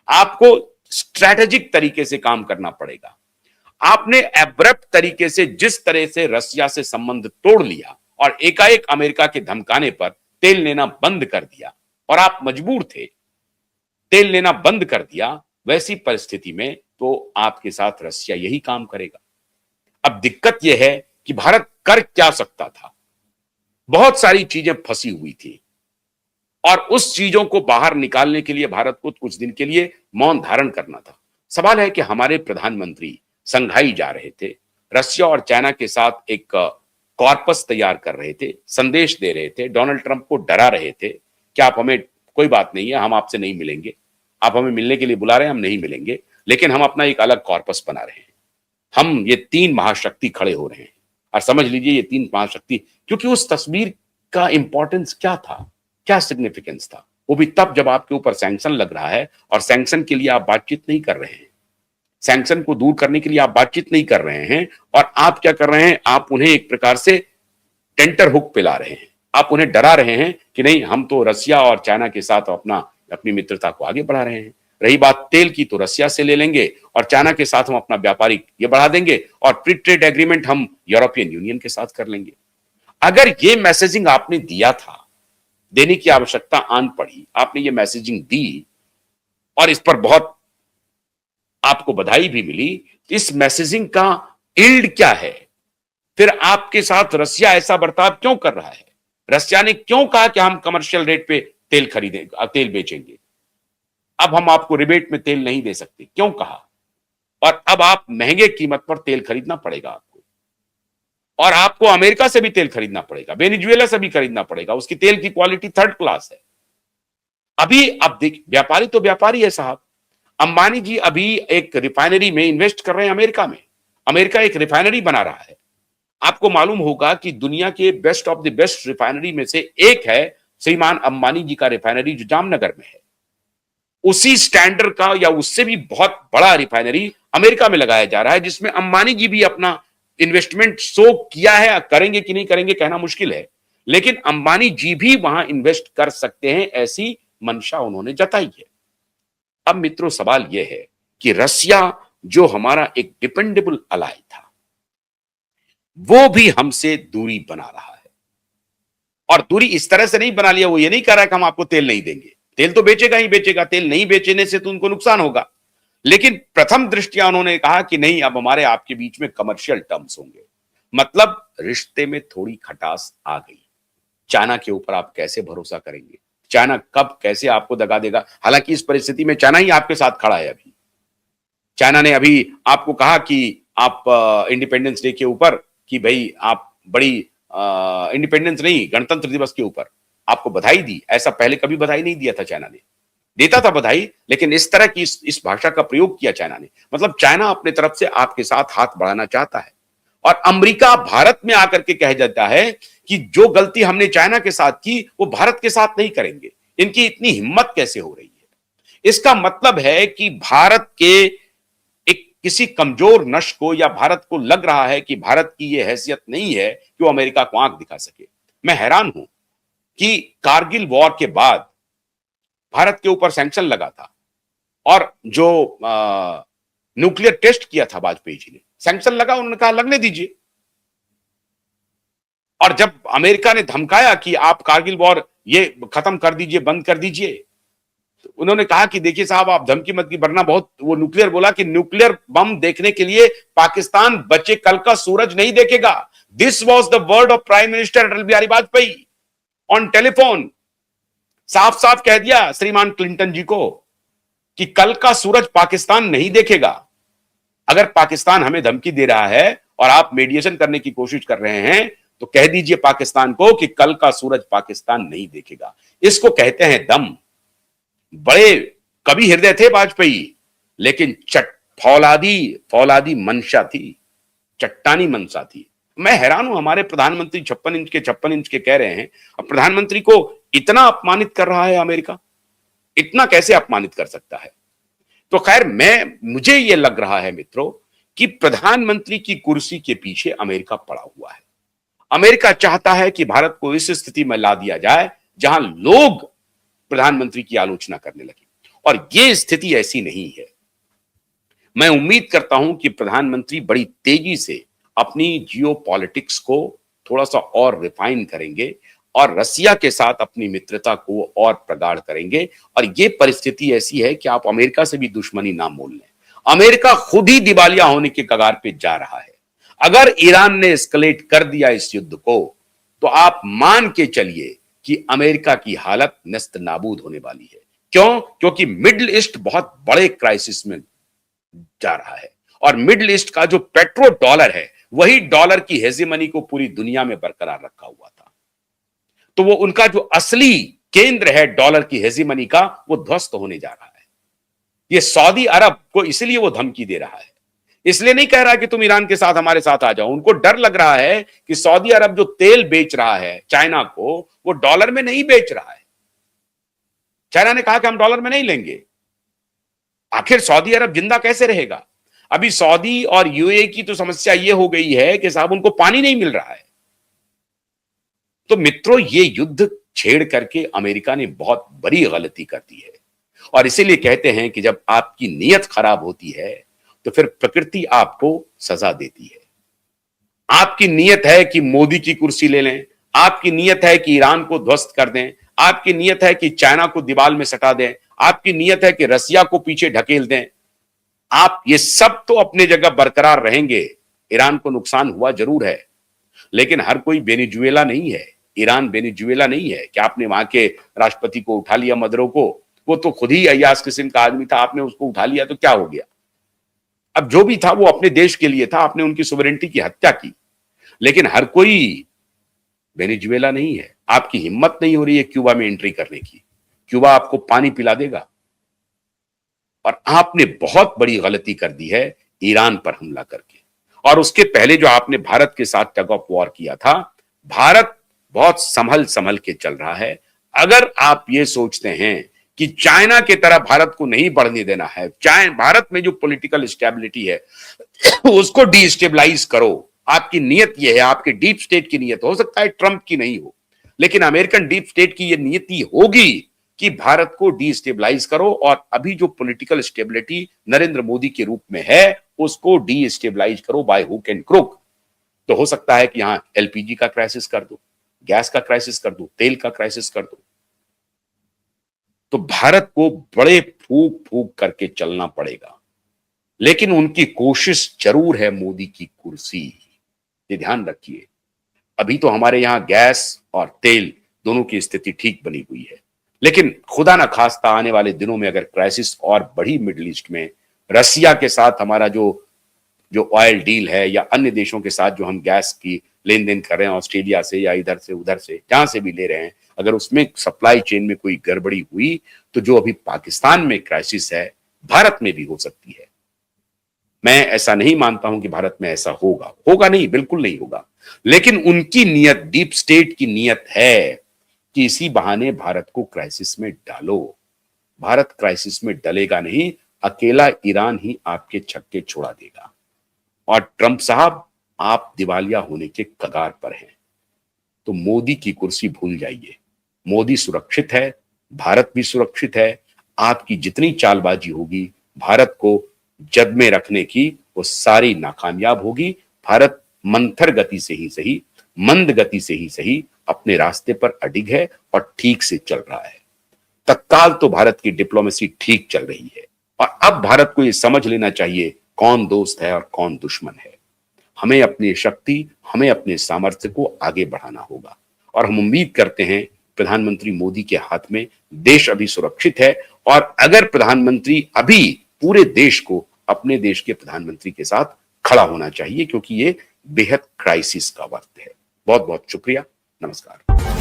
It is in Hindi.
आपको स्ट्रैटेजिक तरीके से काम करना पड़ेगा। आपने एब्रप्ट तरीके से जिस तरह से रसिया से संबंध तोड़ लिया और एकाएक अमेरिका के धमकाने पर तेल लेना बंद कर दिया, और आप मजबूर थे, तेल लेना बंद कर दिया, वैसी परिस्थिति में तो आपके साथ रसिया यही काम करेगा। अब दिक्कत यह है कि भारत कर क्या सकता था? बहुत सारी चीजें फंसी हुई थी और उस चीजों को बाहर निकालने के लिए भारत को कुछ दिन के लिए मौन धारण करना था। सवाल है कि हमारे प्रधानमंत्री संघाई जा रहे थे, रसिया और चाइना के साथ एक कॉर्पस तैयार कर रहे थे, संदेश दे रहे थे, डोनाल्ड ट्रंप को डरा रहे थे कि आप हमें, कोई बात नहीं है, हम आपसे नहीं मिलेंगे, आप हमें मिलने के लिए बुला रहे हैं, हम नहीं मिलेंगे, लेकिन हम अपना एक अलग कॉर्पस बना रहे हैं। हम ये तीन महाशक्ति खड़े हो रहे हैं, और समझ लीजिए ये तीन महाशक्ति, क्योंकि उस तस्वीर का इंपॉर्टेंस क्या था, क्या सिग्निफिकेंस था, वो भी तब जब आपके ऊपर सैंक्शन लग रहा है और सैंक्शन के लिए आप बातचीत नहीं कर रहे हैं, सैंक्शन को दूर करने के लिए आप बातचीत नहीं कर रहे हैं, और आप क्या कर रहे हैं, आप उन्हें एक प्रकार से टेंटर हुक पिला रहे हैं, आप उन्हें डरा रहे हैं कि नहीं, हम तो रसिया और चाइना के साथ अपनी मित्रता को आगे बढ़ा रहे हैं। रही बात तेल की, तो रसिया से ले लेंगे और चाइना के साथ हम अपना व्यापारिक ये बढ़ा देंगे, और फ्री ट्रेड एग्रीमेंट हम यूरोपियन यूनियन के साथ कर लेंगे। अगर ये मैसेजिंग आपने दिया था, देने की आवश्यकता आन पड़ी, आपने ये मैसेजिंग दी और इस पर बहुत आपको बधाई भी मिली, इस मैसेजिंग का इल्ड क्या है? फिर आपके साथ रसिया ऐसा बर्ताव क्यों कर रहा है? रसिया ने क्यों कहा कि हम कमर्शियल रेट पे तेल खरीदेंगे, तेल बेचेंगे? अब हम आपको रिबेट में तेल नहीं दे सकते, क्यों कहा? और अब आप महंगे कीमत पर तेल खरीदना पड़ेगा आपको, और आपको अमेरिका से भी तेल खरीदना पड़ेगा, वेनेजुएला से भी खरीदना पड़ेगा, उसकी तेल की क्वालिटी थर्ड क्लास है। अभी अब देख, व्यापारी तो व्यापारी है साहब। अंबानी जी अभी एक रिफाइनरी में इन्वेस्ट कर रहे हैं अमेरिका में, अमेरिका एक रिफाइनरी बना रहा है। आपको मालूम होगा कि दुनिया के best of the best refinery में से एक है श्रीमान अंबानी जी का रिफाइनरी, जो जामनगर में है। उसी स्टैंडर्ड का या उससे भी बहुत बड़ा रिफाइनरी अमेरिका में लगाया जा रहा है, जिसमें अंबानी जी भी अपना इन्वेस्टमेंट शो किया है। करेंगे कि नहीं करेंगे कहना मुश्किल है, लेकिन अंबानी जी भी वहां इन्वेस्ट कर सकते हैं, ऐसी मंशा उन्होंने जताई है। अब मित्रों, सवाल यह है कि रसिया जो हमारा एक डिपेंडेबल अलाय था, वो भी हमसे दूरी बना रहा है, और दूरी इस तरह से नहीं बना लिया, वो ये नहीं कह रहा है कि हम आपको तेल नहीं देंगे, तेल तो बेचेगा ही बेचेगा, तेल नहीं बेचने से तो उनको नुकसान होगा, लेकिन प्रथम दृष्टिया उन्होंने कहा कि नहीं, अब हमारे आपके बीच में कमर्शियल टर्म्स होंगे, मतलब रिश्ते में थोड़ी खटास आ गई। चाइना के ऊपर आप कैसे भरोसा करेंगे? चाइना कब कैसे आपको दगा देगा? हालांकि इस परिस्थिति में चाइना ही आपके साथ खड़ा है। अभी चाइना ने अभी आपको कहा कि आप इंडिपेंडेंस डे के ऊपर, कि भाई आप बड़ी इंडिपेंडेंस नहीं, गणतंत्र दिवस के ऊपर आपको बधाई दी। ऐसा पहले कभी बधाई नहीं दिया था चाइना ने, देता था बधाई, लेकिन इस तरह की इस भाषा का प्रयोग किया चाइना ने। मतलब चाइना अपने तरफ से आपके साथ हाथ बढ़ाना चाहता है, और अमेरिका भारत में आकर के कह जाता है कि जो गलती हमने चाइना के साथ की वो भारत के साथ नहीं करेंगे। इनकी इतनी हिम्मत कैसे हो रही है? इसका मतलब है कि भारत के एक किसी कमजोर नश को, या भारत को लग रहा है कि भारत की यह हैसियत नहीं है कि वो अमेरिका को आंख दिखा सके। मैं हैरान हूं कि कारगिल वॉर के बाद भारत के ऊपर सैंक्शन लगा था, और जो न्यूक्लियर टेस्ट किया था वाजपेयी जी ने, सैंक्शन लगा, उन्होंने कहा लगने दीजिए। और जब अमेरिका ने धमकाया कि आप कारगिल वॉर ये खत्म कर दीजिए, बंद कर दीजिए, तो उन्होंने कहा कि देखिए साहब, आप धमकी मत की, वरना बहुत, वो न्यूक्लियर बोला कि न्यूक्लियर बम देखने के लिए पाकिस्तान बच्चे कल का सूरज नहीं देखेगा। This was the word of prime minister Atal Bihari Vajpayee on telephone. साफ साफ कह दिया श्रीमान क्लिंटन जी को कि कल का सूरज पाकिस्तान नहीं देखेगा। अगर पाकिस्तान हमें धमकी दे रहा है और आप मीडिएशन करने की कोशिश कर रहे हैं, तो कह दीजिए पाकिस्तान को कि कल का सूरज पाकिस्तान नहीं देखेगा। इसको कहते हैं दम। बड़े कवि हृदय थे वाजपेयी, लेकिन फौलादी मंशा थी, चट्टानी मंशा थी। मैं हैरान हूं, हमारे प्रधानमंत्री 56 इंच के कह रहे हैं, अब प्रधानमंत्री को इतना अपमानित कर रहा है अमेरिका। इतना कैसे अपमानित कर सकता है? तो खैर, मुझे यह लग रहा है मित्रों कि प्रधानमंत्री की कुर्सी के पीछे अमेरिका पड़ा हुआ है। अमेरिका चाहता है कि भारत को इस स्थिति में ला दिया जाए जहां लोग प्रधानमंत्री की आलोचना करने लगे, और ये स्थिति ऐसी नहीं है। मैं उम्मीद करता हूं कि प्रधानमंत्री बड़ी तेजी से अपनी जियो पॉलिटिक्स को थोड़ा सा और रिफाइन करेंगे और रसिया के साथ अपनी मित्रता को और प्रगाढ़ करेंगे। और ये परिस्थिति ऐसी है कि आप अमेरिका से भी दुश्मनी ना मोल लें। अमेरिका खुद ही दिवालिया होने के कगार पे जा रहा है। अगर ईरान ने एस्केलेट कर दिया इस युद्ध को, तो आप मान के चलिए कि अमेरिका की हालत नेस्त नाबूद होने वाली है। क्यों? क्योंकि मिडिल ईस्ट बहुत बड़े क्राइसिस में जा रहा है और मिडिल ईस्ट का जो पेट्रो डॉलर है, वही डॉलर की हेजेमनी को पूरी दुनिया में बरकरार रखा हुआ था। तो वो उनका जो असली केंद्र है डॉलर की हेजेमनी का, वो ध्वस्त होने जा रहा है। ये सऊदी अरब को इसलिए वो धमकी दे रहा है, इसलिए नहीं कह रहा कि तुम ईरान के साथ हमारे साथ आ जाओ। उनको डर लग रहा है कि सऊदी अरब जो तेल बेच रहा है चाइना को, वो डॉलर में नहीं बेच रहा है। चाइना ने कहा कि हम डॉलर में नहीं लेंगे। आखिर सऊदी अरब जिंदा कैसे रहेगा? अभी सऊदी और यूएई की तो समस्या यह हो गई है कि साहब उनको पानी नहीं मिल रहा है। तो मित्रों, ये युद्ध छेड़ करके अमेरिका ने बहुत बड़ी गलती कर दी है। और इसीलिए कहते हैं कि जब आपकी नीयत खराब होती है तो फिर प्रकृति आपको सजा देती है। आपकी नीयत है कि मोदी की कुर्सी ले लें, आपकी नीयत है कि ईरान को ध्वस्त कर दें, आपकी नीयत है कि चाइना को दीवार में सटा दें, आपकी नीयत है कि रसिया को पीछे ढकेल दें। आप ये सब तो अपने जगह बरकरार रहेंगे। ईरान को नुकसान हुआ जरूर है, लेकिन हर कोई वेनेजुएला नहीं है। ईरान वेनेजुएला नहीं है कि आपने वहां के राष्ट्रपति को उठा लिया, मदरो को। वो तो खुद ही अय्याश किस्म का आदमी था, आपने उसको उठा लिया तो क्या हो गया? अब जो भी था वो अपने देश के लिए था, आपने उनकी सोवरेनिटी की हत्या की। लेकिन हर कोई वेनेजुएला नहीं है। आपकी हिम्मत नहीं हो रही है क्यूबा में एंट्री करने की। क्यूबा आपको पानी पिला देगा। और आपने बहुत बड़ी गलती कर दी है ईरान पर हमला करके। और उसके पहले जो आपने भारत के साथ टग ऑफ वॉर किया था, भारत बहुत संभल संभल के चल रहा है। अगर आप ये सोचते हैं कि चाइना की तरह भारत को नहीं बढ़ने देना है, भारत में जो पॉलिटिकल स्टेबिलिटी है उसको डिस्टेबलाइज करो, आपकी नीयत यह है, आपके डीप स्टेट की नीयत हो सकता है ट्रंप की नहीं हो, लेकिन अमेरिकन डीप स्टेट की यह नीति होगी कि भारत को डिस्टेबलाइज करो। और अभी जो पॉलिटिकल स्टेबिलिटी नरेंद्र मोदी के रूप में है, उसको डिस्टेबलाइज करो बाय हुक एंड क्रुक। तो हो सकता है कि यहां एलपीजी का क्राइसिस कर दो, गैस का क्राइसिस कर दो, तेल का क्राइसिस कर दो। तो भारत को बड़े फूक फूक करके चलना पड़ेगा। लेकिन उनकी कोशिश जरूर है मोदी की कुर्सी, ये ध्यान रखिए। अभी तो हमारे यहां गैस और तेल दोनों की स्थिति ठीक बनी हुई है, लेकिन खुदा ना खास्ता आने वाले दिनों में अगर क्राइसिस और बढ़ी मिडिल ईस्ट में, रसिया के साथ हमारा जो ऑयल डील है या अन्य देशों के साथ जो हम गैस की लेन देन कर रहे हैं, ऑस्ट्रेलिया से या इधर से उधर से जहां से भी ले रहे हैं, अगर उसमें सप्लाई चेन में कोई गड़बड़ी हुई तो जो अभी पाकिस्तान में क्राइसिस है, भारत में भी हो सकती है। मैं ऐसा नहीं मानता हूं कि भारत में ऐसा होगा नहीं, बिल्कुल नहीं होगा। लेकिन उनकी नीयत, डीप स्टेट की नीयत है कि इसी बहाने भारत को क्राइसिस में डालो। भारत क्राइसिस में डलेगा नहीं, अकेला ईरान ही आपके छक्के छोड़ा देगा। और ट्रंप साहब, आप दिवालिया होने के कगार पर हैं। तो मोदी की कुर्सी भूल जाइए। मोदी सुरक्षित है, भारत भी सुरक्षित है। आपकी जितनी चालबाजी होगी भारत को जद में रखने की, वो सारी नाकामयाब होगी। भारत मंथर गति से ही सही, मंद गति से ही सही, अपने रास्ते पर अडिग है और ठीक से चल रहा है। तत्काल तो भारत की डिप्लोमेसी ठीक चल रही है और अब भारत को यह समझ लेना चाहिए कौन दोस्त है और कौन दुश्मन है। हमें अपनी शक्ति, हमें अपने सामर्थ्य को आगे बढ़ाना होगा और हम उम्मीद करते हैं प्रधानमंत्री मोदी के हाथ में देश अभी सुरक्षित है। और अगर प्रधानमंत्री अभी पूरे देश को अपने देश के प्रधानमंत्री के साथ खड़ा होना चाहिए, क्योंकि ये बेहद क्राइसिस का वक्त है। बहुत बहुत शुक्रिया, नमस्कार।